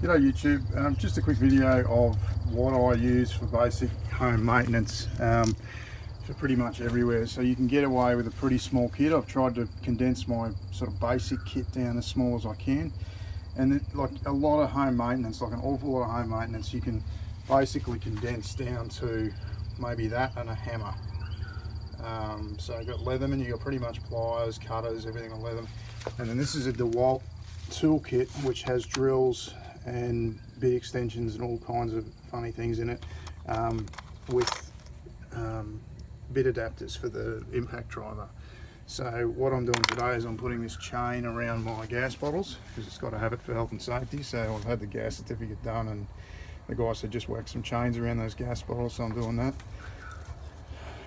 G'day YouTube, just a quick video of what I use for basic home maintenance for pretty much everywhere. So you can get away with a pretty small kit. I've tried to condense my sort of basic kit down as small as I can, and like a lot of home maintenance, like an awful lot of home maintenance, you can basically condense down to maybe that and a hammer. So you've got Leatherman, you've got pretty much pliers, cutters, everything on Leatherman. And then this is a DeWalt toolkit which has drills and bit extensions and all kinds of funny things in it, with bit adapters for the impact driver. So what I'm doing today is I'm putting this chain around my gas bottles because it's got to have it for health and safety. So I've had the gas certificate done and the guy said just whack some chains around those gas bottles, so I'm doing that.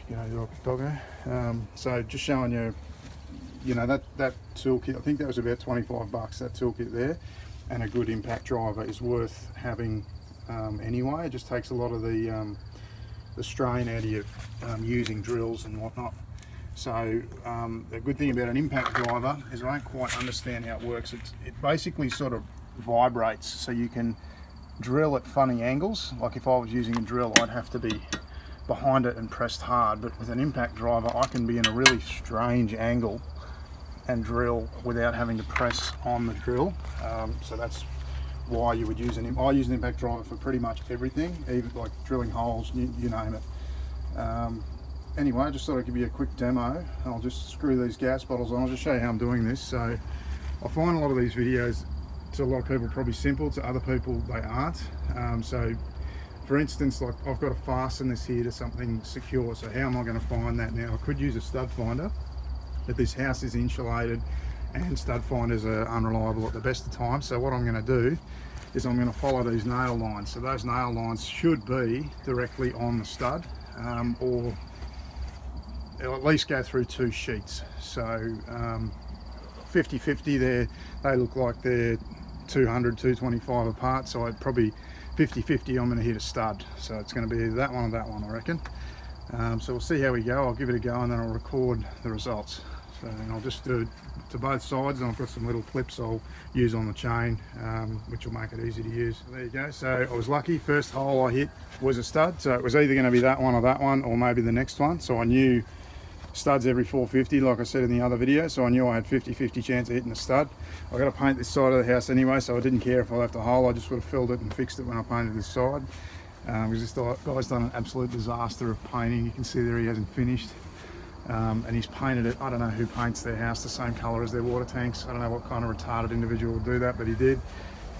You know, doggo. So just showing you, you know, that toolkit, I think that was about 25 bucks, that toolkit there. And a good impact driver is worth having anyway. It just takes a lot of the strain out of you using drills and whatnot. So the good thing about an impact driver is I don't quite understand how it works. It basically sort of vibrates, so you can drill at funny angles. Like if I was using a drill, I'd have to be behind it and pressed hard, but with an impact driver I can be in a really strange angle and drill without having to press on the drill. So that's why you would use I use an impact driver for pretty much everything, even like drilling holes, you name it. Anyway, I just thought I'd give you a quick demo. I'll just screw these gas bottles on. I'll just show you how I'm doing this. So I find a lot of these videos, to a lot of people, probably simple. To other people, they aren't. So for instance, like I've got to fasten this here to something secure. So how am I going to find that now? I could use a stud finder, but this house is insulated and stud finders are unreliable at the best of times. So what I'm going to do is I'm going to follow these nail lines. So those nail lines should be directly on the stud, or they'll at least go through two sheets. So 50-50 they look like they're 200, 225 apart. So I'd probably 50-50 I'm going to hit a stud. So it's going to be that one or that one, I reckon. So we'll see how we go. I'll give it a go and then I'll record the results. So I'll just do it to both sides, and I've got some little clips I'll use on the chain, which will make it easy to use. There you go. So I was lucky, first hole I hit was a stud, so it was either going to be that one or maybe the next one. So I knew studs every 450, like I said in the other video, so I knew I had 50-50 chance of hitting a stud. I got to paint this side of the house anyway, so I didn't care if I left a hole. I just would have filled it and fixed it when I painted this side, because this guy's done an absolute disaster of painting. You can see there he hasn't finished. And he's painted it, I don't know who paints their house the same colour as their water tanks. I don't know what kind of retarded individual would do that, but he did.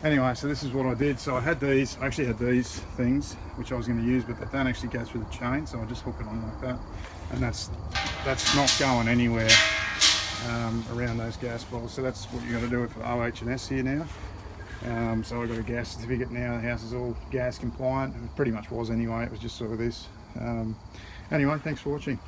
Anyway, so this is what I did. So I actually had these things which I was going to use, but they don't actually go through the chain, so I just hook it on like that, and that's not going anywhere around those gas bottles. So that's what you got to do it for OH&S here now. So I got a gas certificate now. The house is all gas compliant. It pretty much was anyway. It was just sort of this. Anyway, thanks for watching.